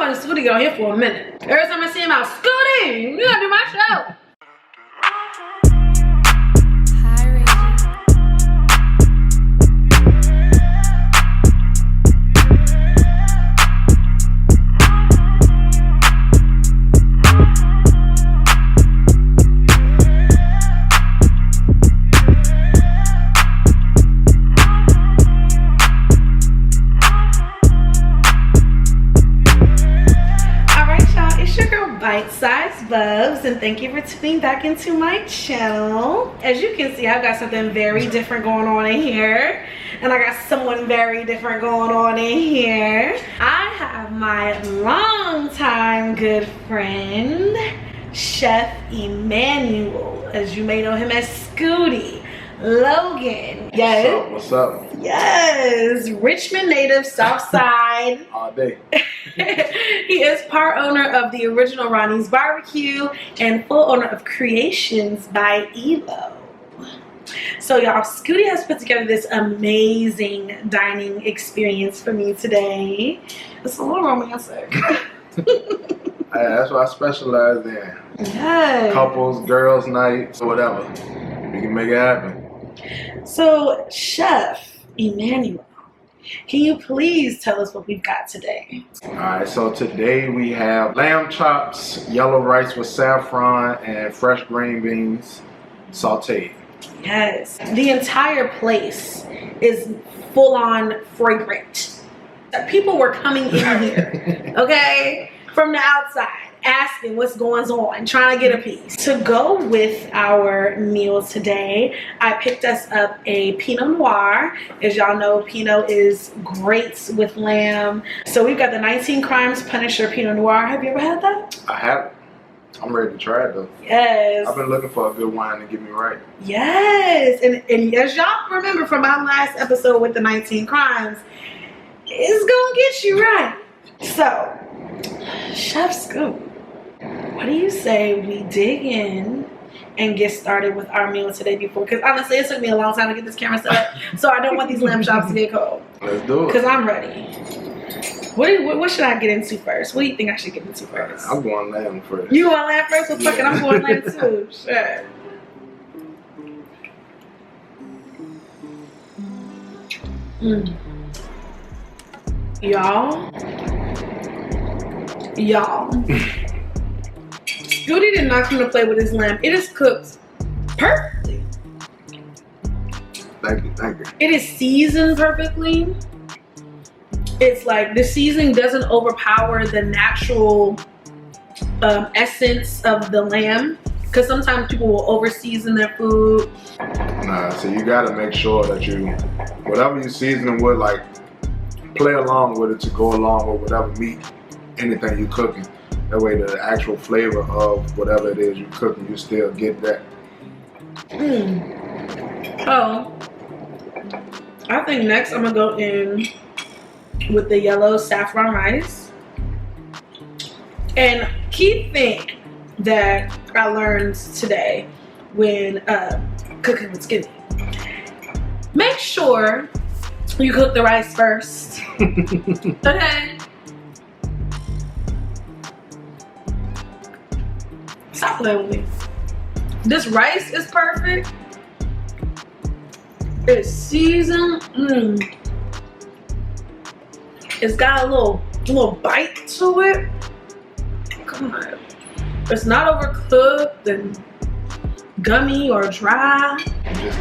wanting Scootie to go here for a minute. Every time I see him out, Scootie, you gotta do my show. Bite-sized Bubs, and thank you for tuning back into my channel. As you can see, I've got something very different going on in here, and I got someone very different going on in here. I have my longtime good friend, Chef Emmanuel, as you may know him as Scootie. Logan. Yes. What's up? Yes. Richmond native, South Side. All day. He is part owner of the original Ronnie's Barbecue and full owner of Creations by Evo. So y'all, Scootie has put together this amazing dining experience for me today. It's a little romantic. Hey, that's what I specialize in. Yes. Couples, girls' nights, whatever. We can make it happen. So, Chef Emmanuel, can you please tell us what we've got today? Alright, so today we have lamb chops, yellow rice with saffron, and fresh green beans sauteed. Yes. The entire place is full-on fragrant. People were coming in here, okay, from the outside, asking what's going on, trying to get a piece. To go with our meal today, I picked us up a Pinot Noir. As y'all know, Pinot is great with lamb. So we've got the 19 Crimes Punisher Pinot Noir. Have you ever had that? I haven't. I'm ready to try it though. Yes. I've been looking for a good wine to get me right. Yes. And as y'all remember from my last episode with the 19 Crimes, it's gonna get you right. So, Chef Scoop, what do you say we dig in and get started with our meal today before? Because honestly, it took me a long time to get this camera set up, so I don't want these lamb chops to get cold. Let's do it. Because I'm ready. What should I get into first? What do you think I should get into first? I'm going lamb first. You want lamb first? Well, fuck it, I'm going lamb too. Sure. Y'all. Scootie did not come to play with his lamb. It is cooked perfectly. Thank you, thank you. It is seasoned perfectly. It's like the seasoning doesn't overpower the natural essence of the lamb. Because sometimes people will over season their food. Nah, so you gotta make sure that you, whatever you seasoning with, like, play along with it to go along with whatever meat, anything you cooking. That way the actual flavor of whatever it is you're cooking, you still get that. Oh, I think next I'm gonna go in with the yellow saffron rice. And key thing that I learned today when cooking with Scootie, make sure you cook the rice first. Okay? Stop playing with me. This rice is perfect. It's seasoned. It's got a little bite to it. Come on. It's not overcooked and gummy or dry. Just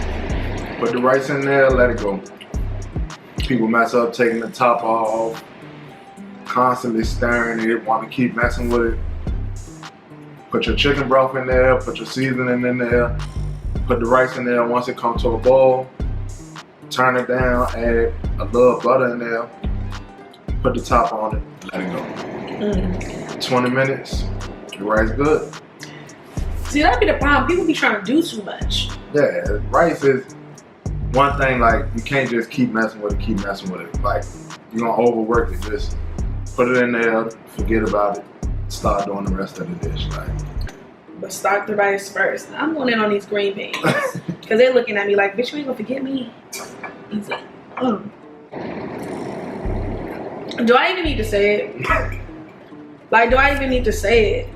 put the rice in there, let it go. People mess up taking the top off, constantly stirring it, want to keep messing with it. Put your chicken broth in there, put your seasoning in there, put the rice in there. Once it comes to a boil, turn it down, add a little butter in there, put the top on it, let it go. 20 minutes, the rice good. See, that'd be the problem. People be trying to do too much. Yeah, rice is one thing, like, you can't just keep messing with it, Like, you're gonna overwork it. Just put it in there, forget about it, start doing the rest of the dish. Like, but start the rice first. I'm going in on these green beans because they're looking at me like, bitch, you ain't gonna forget me. Do I even need to say it? Like, do I even need to say it?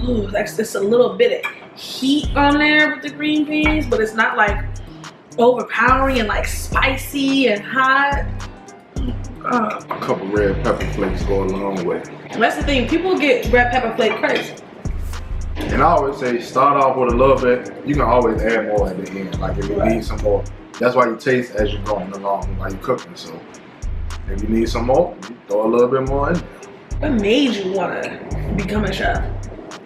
Ooh, that's just a little bit of heat on there with the green beans, but it's not like overpowering and like spicy and hot. A couple red pepper flakes go a long way. That's the thing. People get red pepper flake crazy. And I always say, start off with a little bit. You can always add more at the end. Like if you need some more, that's why you taste as you're going along while you're cooking. So if you need some more, you throw a little bit more in there. What made you want to become a chef?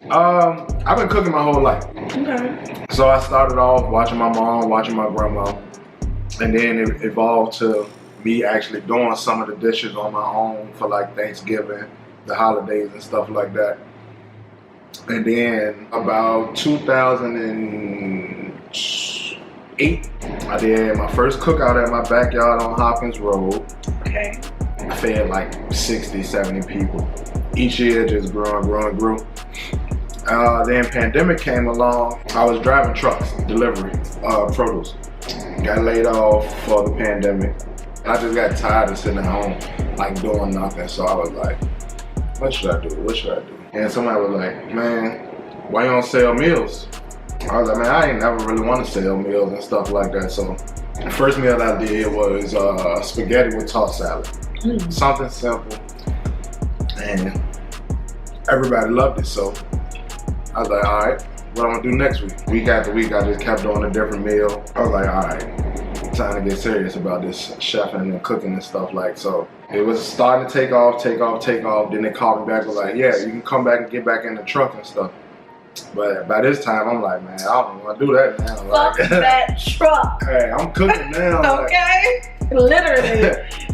I've been cooking my whole life. Okay. So I started off watching my mom, watching my grandma, and then it evolved to me actually doing some of the dishes on my own for like Thanksgiving, the holidays and stuff like that. And then about 2008, I did my first cookout at my backyard on Hopkins Road. Okay. I fed like 60, 70 people. Each year just grew. Then pandemic came along. I was driving trucks, delivery, produce. Got laid off for the pandemic. I just got tired of sitting at home, like doing nothing. So I was like, what should I do? And somebody was like, man, why you don't sell meals? I was like, man, I ain't never really want to sell meals and stuff like that. So the first meal I did was spaghetti with tossed salad. Something simple. And everybody loved it. So I was like, all right, what I'm gonna do next week? Week after week, I just kept doing a different meal. I was like, all right, time to get serious about this chefing and cooking and stuff like. So it was starting to take off. Then they called me back, was like, yeah, you can come back and get back in the truck and stuff. But by this time, I'm like, man, I don't want to do that now. Fuck that truck. Hey, I'm cooking now. Okay. Literally.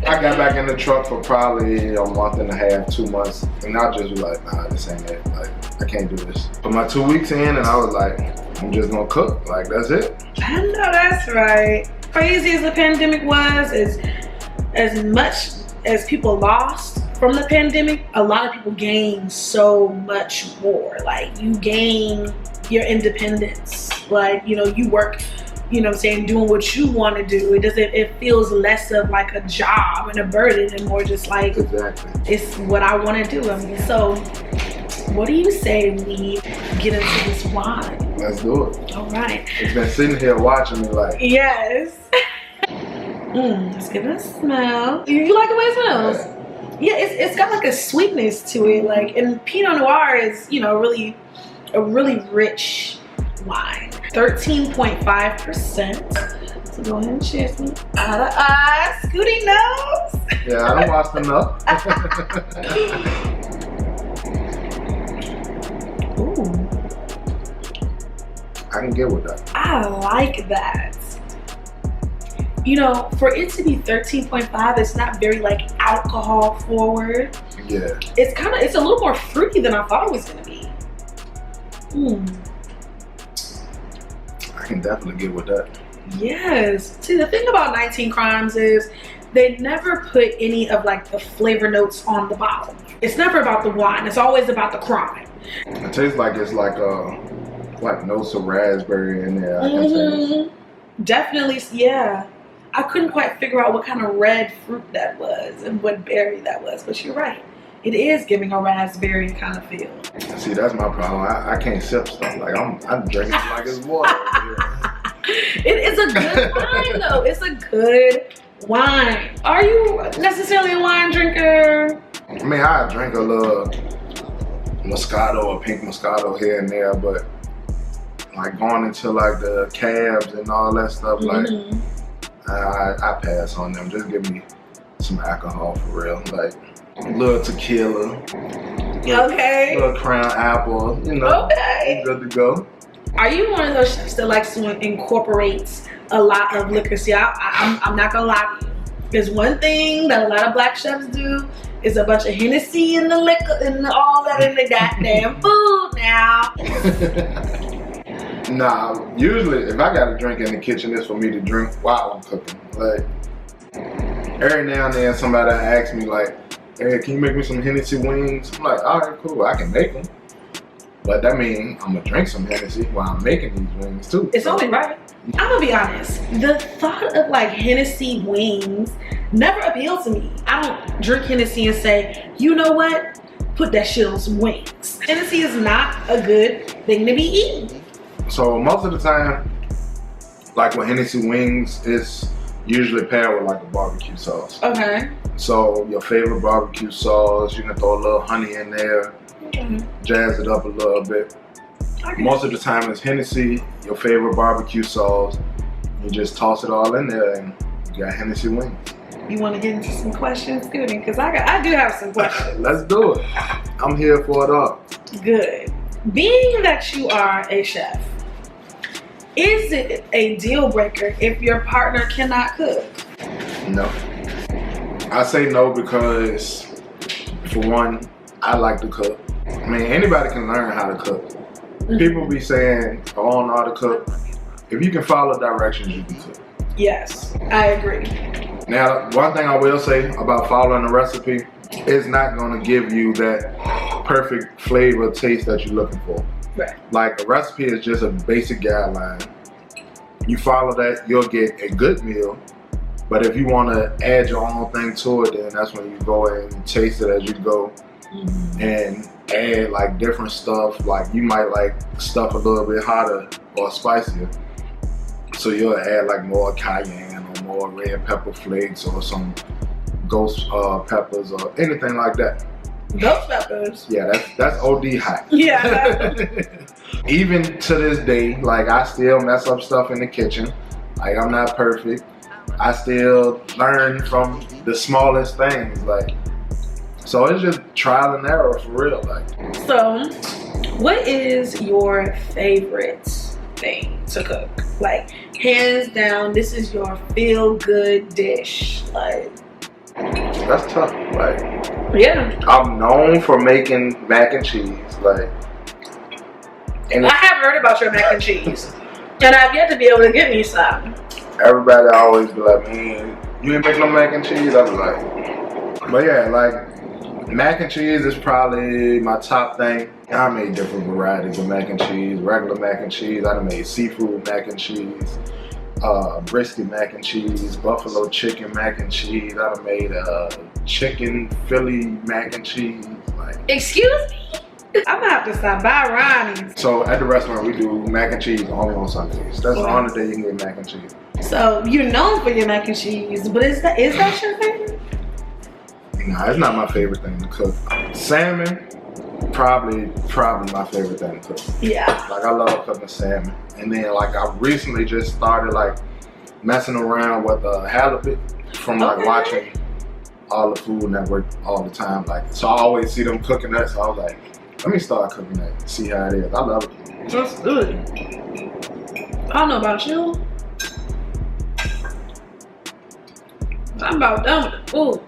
I got back in the truck for probably a month and a half, 2 months. And I just was like, nah, this ain't it. Like, I can't do this. Put my 2 weeks in and I was like, I'm just gonna cook. Like, that's it. I know that's right. Crazy as the pandemic was, as much as people lost from the pandemic, a lot of people gained so much more. Like, you gain your independence. Like, you know, you work, you know what I'm saying, doing what you want to do. It feels less of like a job and a burden and more just like, exactly, it's what I want to do. I mean, so what do you say we get into this wine? Let's do it. All right. It's been sitting here watching me like. Yes. Let's give it a smell. You like the way it smells? Yeah, it's got like a sweetness to it. Like, and Pinot Noir is, you know, a really rich wine. 13.5%. So go ahead and share some. Scootie knows. Yeah, I don't watch enough. Ooh. I can get with that. I like that. You know, for it to be 13.5, it's not very like alcohol forward. Yeah. It's a little more fruity than I thought it was gonna be. I can definitely get with that. Yes. See, the thing about 19 Crimes is they never put any of like the flavor notes on the bottle. It's never about the wine. It's always about the crime. It tastes like it's like notes of raspberry in there. I can taste. Definitely, yeah. I couldn't quite figure out what kind of red fruit that was and what berry that was, but you're right. It is giving a raspberry kind of feel. See, that's my problem. I can't sip stuff. Like I'm drinking it like it's water. It is a good wine though. It's a good wine. Are you necessarily a wine drinker? I mean, I drink a little Moscato or pink Moscato here and there, but like going into like the cabs and all that stuff, like I pass on them. Just give me some alcohol for real, like a little tequila, okay, a little Crown Apple, you know, okay, good to go. Are you one of those chefs that likes to incorporate a lot of liquor? See, I'm not gonna lie to you. There's one thing that a lot of black chefs do is a bunch of Hennessy in the liquor and all that in the goddamn food now. Nah, usually if I got a drink in the kitchen, it's for me to drink while I'm cooking. Like every now and then somebody asks me like, hey, can you make me some Hennessy wings? I'm like, all right, cool, I can make them. But that means I'm gonna drink some Hennessy while I'm making these wings too. It's only right. I'm gonna be honest. The thought of like Hennessy wings never appealed to me. I don't drink Hennessy and say, you know what? Put that shit on some wings. Hennessy is not a good thing to be eating. So most of the time, like with Hennessy wings, it's usually paired with like a barbecue sauce. Okay. So your favorite barbecue sauce, you can throw a little honey in there, jazz it up a little bit. Okay. Most of the time it's Hennessy, your favorite barbecue sauce. You just toss it all in there and you got Hennessy wings. You want to get into some questions, Scootie? Because I do have some questions. Let's do it. I'm here for it all. Good. Being that you are a chef, is it a deal breaker if your partner cannot cook? No. I say no because, for one, I like to cook. I mean, anybody can learn how to cook. People be saying, oh, I don't know how to cook. If you can follow directions, you can cook. Yes, I agree. Now, one thing I will say about following a recipe, it's not going to give you that perfect flavor taste that you're looking for. Right. Like, a recipe is just a basic guideline. You follow that, you'll get a good meal. But if you want to add your own thing to it, then that's when you go and taste it as you go. And add like different stuff. Like you might like stuff a little bit hotter or spicier. So you'll add like more cayenne or more red pepper flakes or some ghost peppers or anything like that. Ghost peppers? Yeah, that's OD hot. Yeah. Even to this day, like I still mess up stuff in the kitchen. Like I'm not perfect. I still learn from the smallest things. Like, so it's just trial and error for real. Like, so what is your favorite thing to cook? Like, hands down, this is your feel-good dish. Like, that's tough. Like, yeah, I'm known for making mac and cheese. Like, and I have heard about your mac and cheese, and I've yet to be able to get me some. everybody always be like, man, you ain't make no mac and cheese? I be like, but yeah, like mac and cheese is probably my top thing. I made different varieties of mac and cheese, regular mac and cheese. I done made seafood mac and cheese, brisket mac and cheese, buffalo chicken mac and cheese. I done made chicken Philly mac and cheese. Like, excuse me? I'm gonna have to stop by Ronnie's. so at the restaurant we do mac and cheese only on Sundays. That's the only day you can get mac and cheese. So you're known for your mac and cheese, but is that your favorite? Nah, it's not my favorite thing to cook. Salmon, probably my favorite thing to cook. Yeah. Like I love cooking salmon. And then like I recently just started like messing around with halibut from like watching all the Food Network all the time. Like, so I always see them cooking that, so I was like, let me start cooking that, see how it is. I love it. That's good. I don't know about you. I'm about done with the food.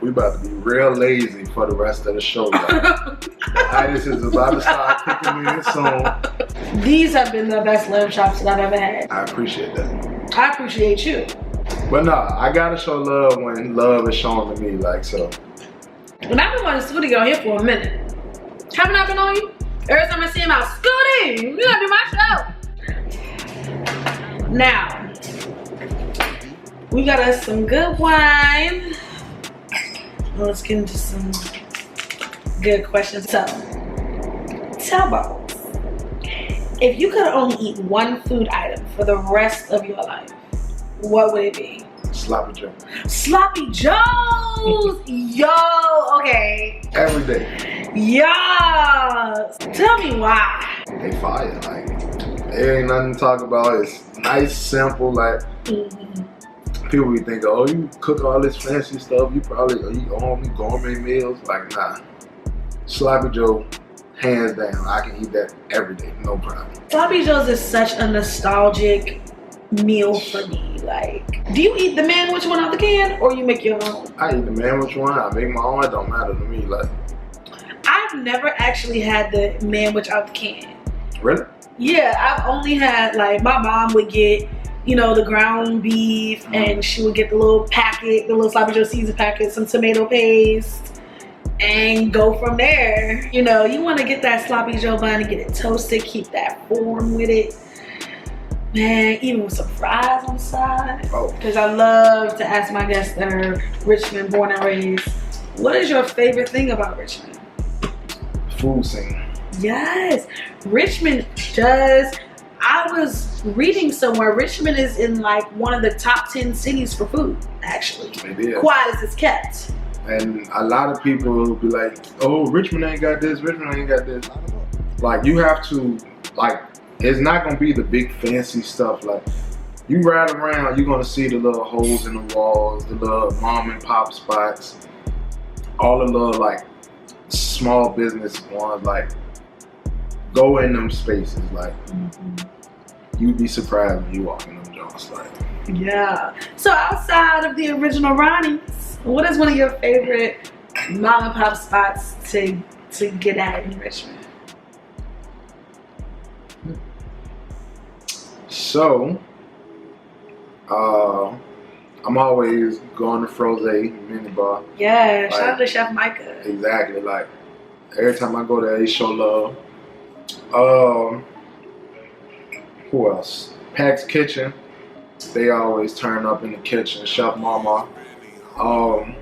We about to be real lazy for the rest of the show. Itis is about to start kicking in soon. These have been the best lamb chops that I've ever had. I appreciate that. I appreciate you. But nah, I gotta show love when love is shown to me, like so. And I've been wanting Scootie on here for a minute. Haven't I been on you? Every time I see him out, Scootie, you gotta do my show. Now, we got us some good wine. Let's get into some good questions. So, Tell Bubblezz, if you could only eat one food item for the rest of your life, what would it be? Sloppy Joe. Sloppy Joes! Yo, okay. Every day. Yes! Tell me why. They fire. Like, there ain't nothing to talk about. It's nice, simple. Like, people be thinking, oh, you cook all this fancy stuff. You probably eat only gourmet meals. Like, nah. Sloppy Joe, hands down. I can eat that every day. No problem. Sloppy Joes is such a nostalgic meal for me. Like, do you eat the manwich one out the can or you make your own? I eat the manwich one. I make my own. It don't matter to me. Like, I've never actually had the manwich out the can. Really? Yeah, I've only had, like, my mom would get, you know, the ground beef, and she would get the little packet, the little Sloppy Joe season packet, some tomato paste, and go from there. You know, you want to get that Sloppy Joe bun and get it toasted, keep that form with it. Man, even with some fries on the side. Oh. Because I love to ask my guests that are Richmond born and raised, what is your favorite thing about Richmond? Food scene. Yes, Richmond does. I was reading somewhere, Richmond is in like one of the top 10 cities for food, actually. It is. Quiet as it's kept. And a lot of people will be like, oh, Richmond ain't got this, Richmond ain't got this. Like, you have to, like, it's not gonna be the big fancy stuff. Like, you ride around, you're gonna see the little holes in the walls, the little mom and pop spots, all the little, like, small business ones. Like, go in them spaces. Like, you'd be surprised when you walk in them joints. Like, yeah. So outside of the original Ronnie's, what is one of your favorite mom and pop spots to get at in Richmond? So, I'm always going to Froze mini bar. Yeah, Like, shout out to Chef Micah. Exactly. Like, every time I go there, they show love. Who else? Pack's Kitchen. They always turn up in the kitchen. Chef Mama. Man,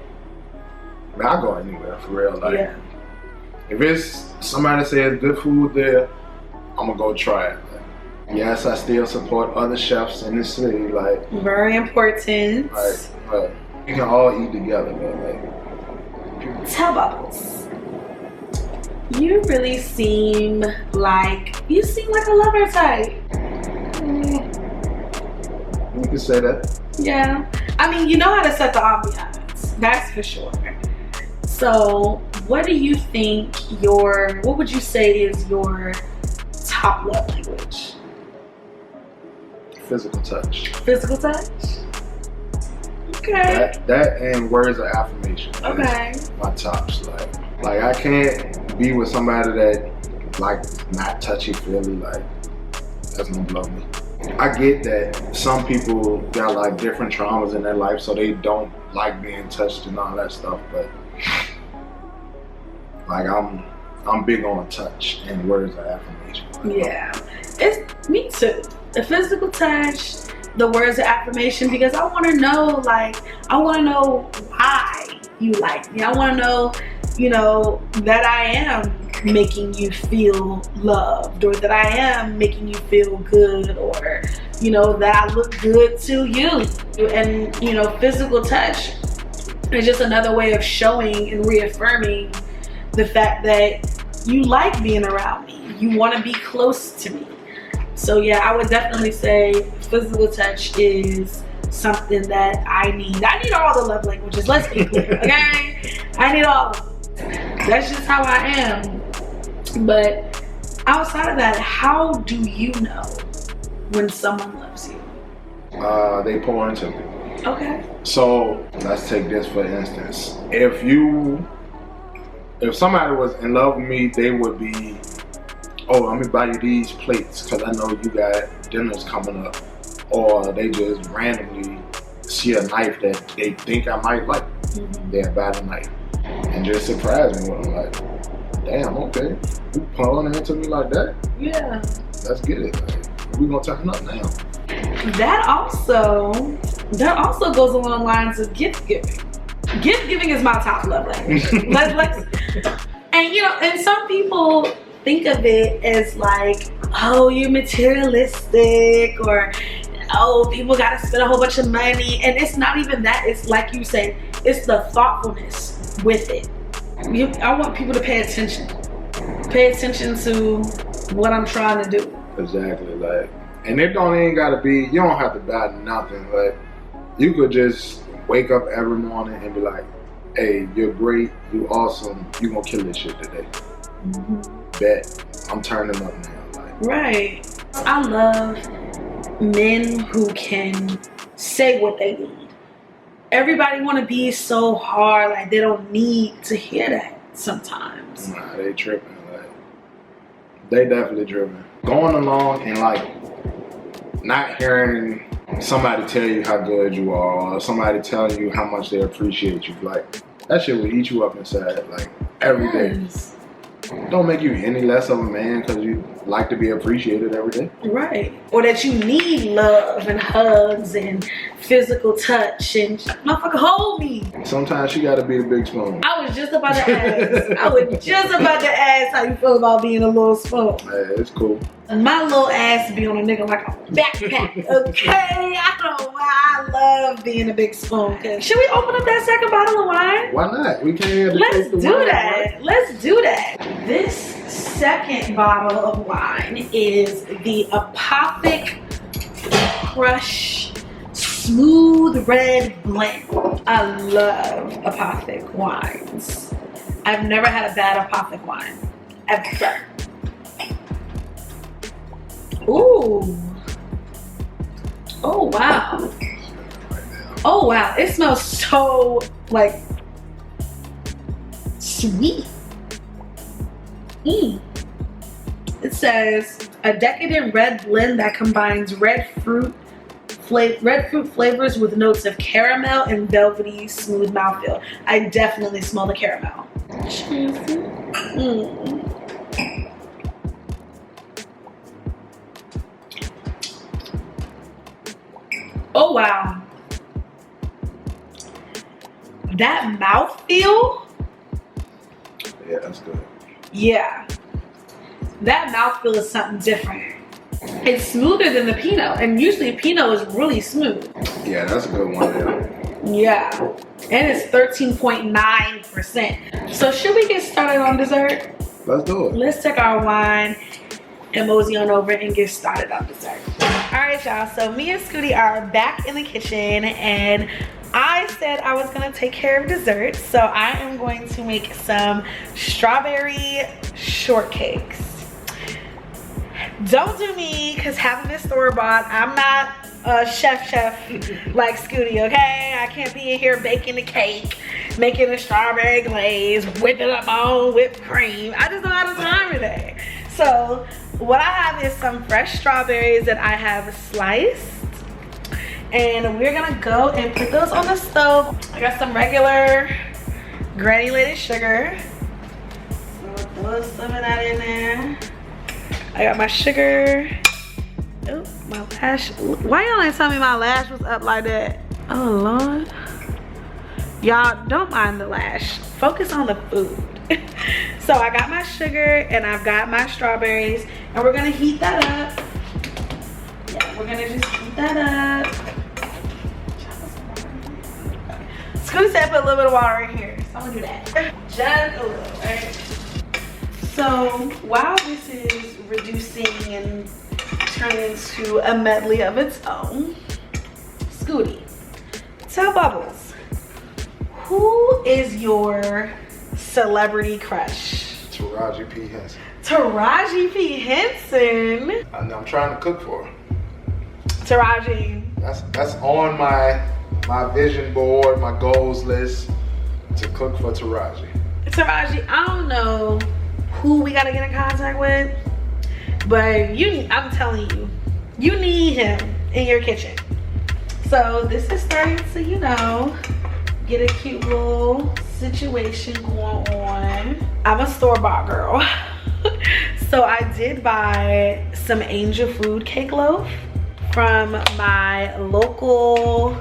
I go anywhere for real. Like, Yeah. if it's somebody says good food there, I'm gonna go try it. Like, yes, I still support other chefs in the city. Like, Very important. we can all eat together, man. Like, Tell Bubblezz. You really seem like a lover type. you can say that. Yeah. I mean, you know how to set the ambiance. That's for sure. So, what do you think what would you say is your top love language? Physical touch. Physical touch? Okay. That and words of affirmation. Okay. Is my tops. Like I can't be with somebody that like not touchy feely. Like, that's gonna blow me. I get that some people got like different traumas in their life, so they don't like being touched and all that stuff. But like I'm big on touch and words of affirmation. Yeah. It's me too. The physical touch, the words of affirmation, because I want to know why you like me. I want to know, that I am making you feel loved, or that I am making you feel good, or, that I look good to you. And, physical touch is just another way of showing and reaffirming the fact that you like being around me. You want to be close to me. So yeah, I would definitely say physical touch is something that I need. I need all the love languages, let's be clear, okay? I need all of them. That's just how I am. But outside of that, how do you know when someone loves you? They pour into me. Okay. So let's take this for instance. If somebody was in love with me, they would be, oh, I'm gonna buy you these plates because I know you got dinners coming up. Or they just randomly see a knife that they think I might like. They'll buy the knife and just surprise me with them. Like, damn, okay, you pulling into me like that? Yeah. Let's get it. Like, we gonna turn up now. That also goes along the lines of gift giving. Gift giving is my top love language. And some people think of it as like, oh, you're materialistic, or oh, people gotta spend a whole bunch of money. And it's not even that. It's like you said, it's the thoughtfulness with it. I want people to pay attention to what I'm trying to do. Exactly. Like, and it ain't gotta be, you don't have to buy nothing. Like, you could just wake up every morning and be like, hey, you're great, you awesome, you gonna kill this shit today. Bet I'm turning up now. Like, right. I love men who can say what they need. Everybody want to be so hard, like they don't need to hear that sometimes. Nah, they tripping. Like, they definitely tripping. Going along and like not hearing somebody tell you how good you are, or somebody telling you how much they appreciate you. Like, that shit will eat you up inside, like, every day. Don't make you any less of a man because you like to be appreciated every day. Right. Or that you need love and hugs and physical touch and motherfucker hold me. Sometimes she gotta be the big spoon. I was just about to ask how you feel about being a little spoon. Hey, it's cool. My little ass be on a nigga like a backpack, okay? I don't know why I love being a big spoon. Should we open up that second bottle of wine? Why not? We can't. Let's do that. Right? Let's do that. This second bottle of wine is the Apothic Crush Smooth Red Blend. I love Apothic wines. I've never had a bad Apothic wine, ever. Ooh. Oh wow. Oh wow. It smells so like sweet. It says a decadent red blend that combines red fruit flavors with notes of caramel and velvety smooth mouthfeel. I definitely smell the caramel. Oh wow. That mouthfeel? Yeah, that's good. Yeah. That mouthfeel is something different. It's smoother than the Pinot, and usually Pinot is really smooth. Yeah, that's a good one. Yeah. And it's 13.9%. So should we get started on dessert? Let's do it. Let's take our wine and mosey on over and get started on dessert. All right, y'all. So me and Scootie are back in the kitchen, and I said I was gonna take care of dessert. So I am going to make some strawberry shortcakes. Don't do me, cause half of it's store-bought. I'm not a chef like Scootie, okay? I can't be in here baking the cake, making a strawberry glaze, whipping up my own whipped cream. I just don't have the time today. So what I have is some fresh strawberries that I have sliced, and we're gonna go and put those on the stove. I got some regular granulated sugar. So throw some of that in there. I got my sugar. Oh, my lash. Why y'all ain't tell me my lash was up like that? Oh Lord. Y'all don't mind the lash. Focus on the food. So I got my sugar and I've got my strawberries, and we're gonna heat that up. Yeah, we're gonna just heat that up. Scootie said put a little bit of water in here, so I'm gonna do that. Just a little, right? So while this is reducing and turning into a medley of its own, Scootie, tell Bubblezz, who is your celebrity crush? Taraji P. Henson. Taraji P. Henson? I'm trying to cook for her. Taraji. That's on my vision board, my goals list, to cook for Taraji. Taraji, I don't know who we gotta get in contact with, but I'm telling you, you need him in your kitchen. So this is starting to, you know, get a cute little situation going on. I'm a store-bought girl. So I did buy some Angel Food cake loaf from my local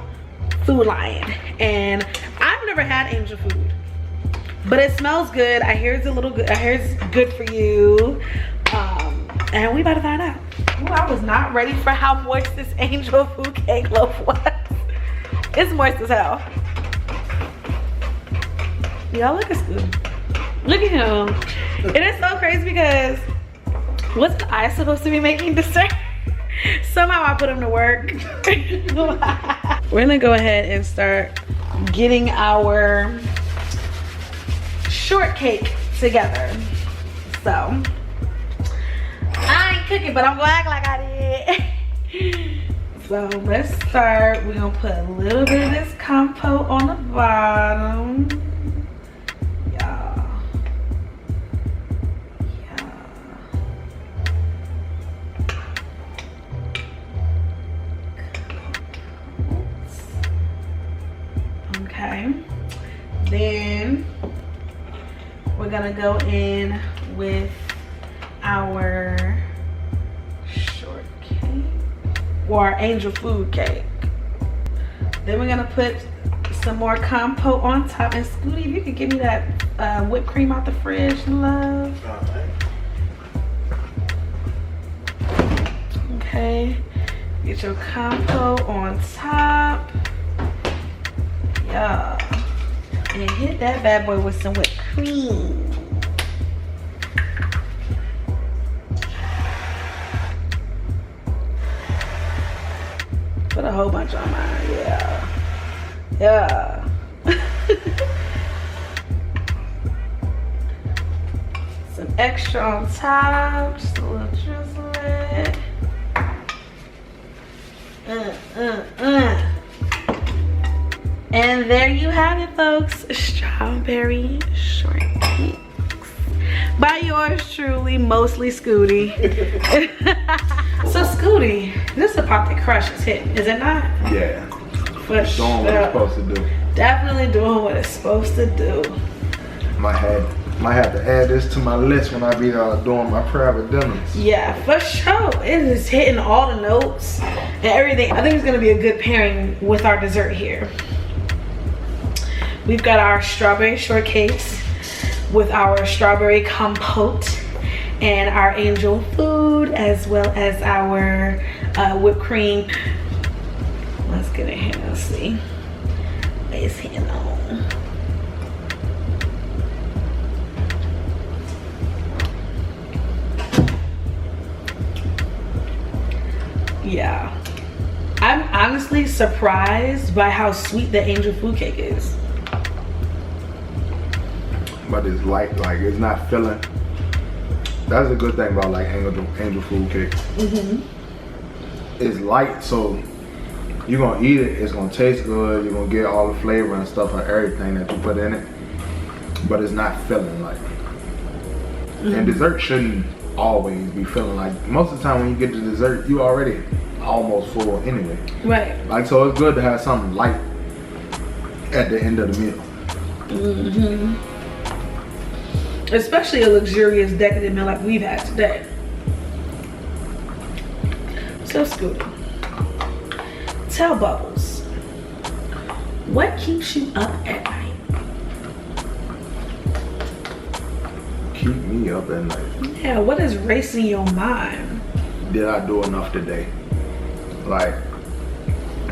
Food Lion, and I've never had Angel Food, but it smells good. I hear it's a little good. I hear it's good for you, and we about to find out. Ooh, I was not ready for how moist this Angel Food cake loaf was. It's moist as hell. Y'all look at Scootie. Look at him. It is so crazy because wasn't I supposed to be making dessert? Somehow I put him to work. We're gonna go ahead and start getting our shortcake together. So I ain't cooking, but I'm gonna act like I did. So let's start. We're gonna put a little bit of this compote on the bottom. Then we're gonna gonna go in with our shortcake or our angel food cake. Then we're gonna put some more compote on top. And Scootie, if you could give me that whipped cream out the fridge, love. Okay, get your compote on top. Yeah. And hit that bad boy with some whipped cream. Put a whole bunch on mine, yeah. Yeah. Some extra on top, just a little drizzle. And there you have it, folks. Strawberry shortcakes by yours truly, mostly Scootie. So Scootie, this is about to crush his hit, is it not? Yeah. For Doing what it's supposed to do. Definitely doing what it's supposed to do. Might have to add this to my list when I be doing my private dinners. Yeah, for sure. It is hitting all the notes and everything. I think it's gonna be a good pairing with our dessert here. We've got our strawberry shortcakes with our strawberry compote and our angel food, as well as our whipped cream. Let's get it here, let's see. It's hitting on. Yeah, I'm honestly surprised by how sweet the angel food cake is. But it's light, like it's not filling. That's a good thing about like angel food cake. It's light, so you're gonna eat it, it's gonna taste good, you're gonna get all the flavor and stuff and everything that you put in it. But it's not filling like. And dessert shouldn't always be feeling like. Most of the time when you get to dessert, you already almost full anyway. Right. Like, so it's good to have something light at the end of the meal. Especially a luxurious decadent meal like we've had today. So Scootie, tell Bubblezz, what keeps you up at night? Keep me up at night. Yeah, what is racing your mind? Did I do enough today? Like,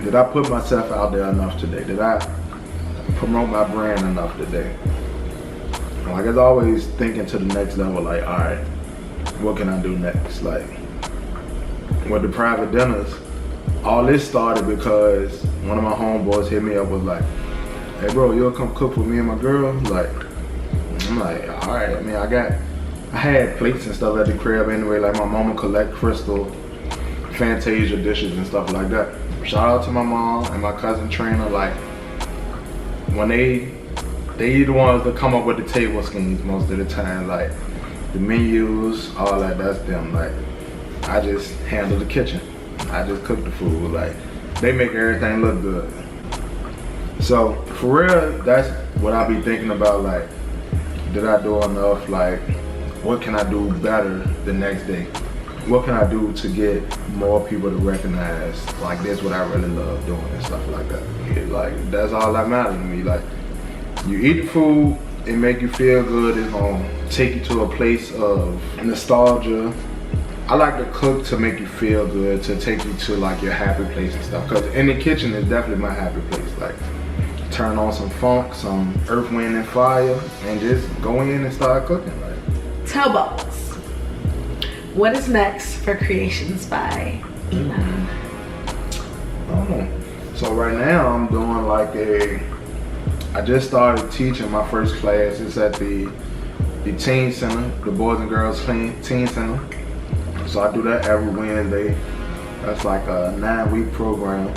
did I put myself out there enough today? Did I promote my brand enough today? Like, it's always thinking to the next level, like, all right, what can I do next? Like, with the private dinners, all this started because one of my homeboys hit me up, was like, hey bro, you'll come cook with me and my girl? Like, I'm like, all right. I mean, I had plates and stuff at the crib anyway, like my mama collect crystal Fantasia dishes and stuff like that. Shout out to my mom and my cousin Trina. Like, when they the ones that come up with the table schemes most of the time, like the menus, all that, that's them. Like, I just handle the kitchen. I just cook the food. Like, they make everything look good. So for real, that's what I be thinking about. Like, did I do enough? Like, what can I do better the next day? What can I do to get more people to recognize, like, this what I really love doing and stuff like that. Like, that's all that matters to me. Like, you eat the food, it make you feel good, it's gonna take you to a place of nostalgia. I like to cook to make you feel good, to take you to like your happy place and stuff. Cause in the kitchen is definitely my happy place. Like, turn on some funk, some Earth, Wind and Fire, and just go in and start cooking. Like, Tell Bubblezz, what is next for Creations by Emmanuel? I don't know. So right now I'm doing like I just started teaching my first class. It's at the teen center, the Boys and Girls Teen Center. So I do that every Wednesday. That's like a 9-week program.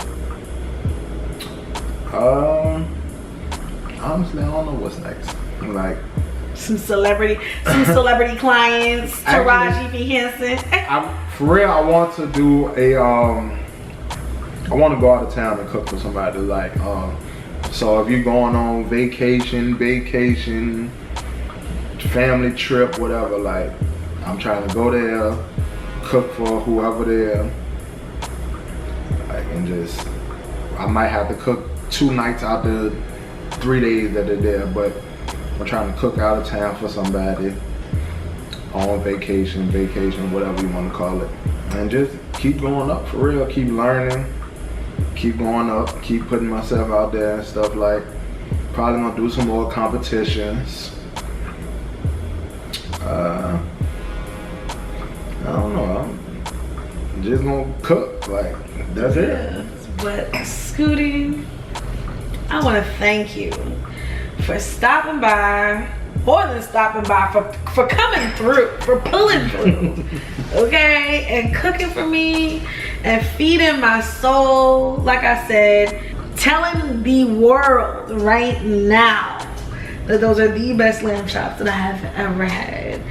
Honestly, I don't know what's next. Like, some celebrity clients, Taraji P. Henson. For real, I want to do I want to go out of town and cook for somebody. Like, so if you're going on vacation, family trip, whatever, like I'm trying to go there, cook for whoever there, like, and just, I might have to cook 2 nights out the 3 days that they're there, but I'm trying to cook out of town for somebody on vacation, whatever you want to call it, and just keep going up for real, keep learning, keep going up, keep putting myself out there and stuff. Like, probably gonna do some more competitions. I don't know, I'm just gonna cook, like, that's it. But Scootie, I want to thank you for stopping by, more than stopping by, for coming through, for pulling through, okay, and cooking for me and feeding my soul. Like I said, telling the world right now that those are the best lamb chops that I have ever had.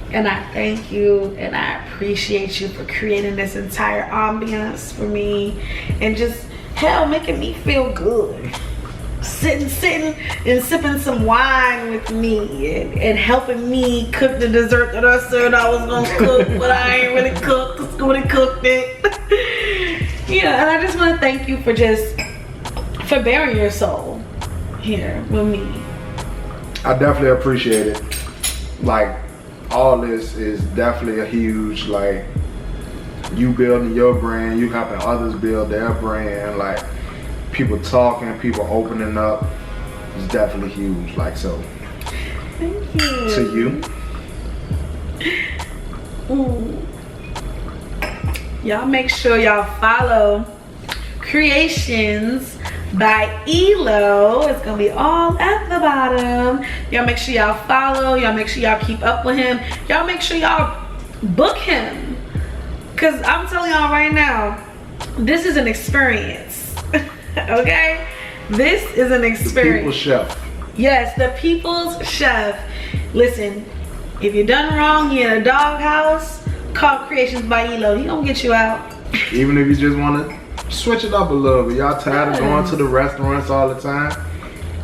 And I thank you and I appreciate you for creating this entire ambiance for me and just, hell, making me feel good. Sitting and sipping some wine with me and helping me cook the dessert that I said I was gonna cook, but I ain't really cooked. Scootie cooked it. Yeah, and I just want to thank you for bearing your soul here with me. I definitely appreciate it. Like, all this is definitely a huge, like, you building your brand, you helping others build their brand, like, people talking, people opening up, is definitely huge. Like, so thank you. To you. Y'all make sure y'all follow Creations by Elo. It's gonna be all at the bottom. Y'all make sure y'all follow. Y'all make sure y'all keep up with him. Y'all make sure y'all book him, because I'm telling y'all right now, this is an experience. Okay, this is an experience. The people's chef. Yes, the people's chef. Listen, if you're done wrong, you're in a doghouse, call Creations by Elo. He gonna get you out. Even if you just want to switch it up a little bit. Y'all tired of going to the restaurants all the time?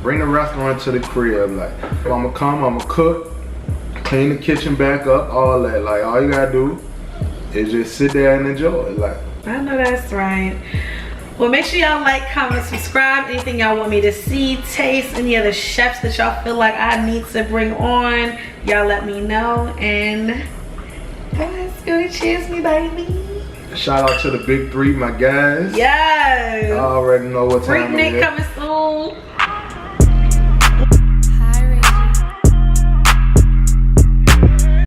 Bring the restaurant to the crib. Like, if I'm gonna come, I'm gonna cook, clean the kitchen back up, all that. Like, all you gotta do is just sit there and enjoy it. Like, I know that's right. Well, make sure y'all like, comment, subscribe. Anything y'all want me to see, taste, any other chefs that y'all feel like I need to bring on, y'all let me know. And guys, go cheers me, baby. shout out to the big 3, my guys. Yes. I already know what time Freak it is. Nick coming soon.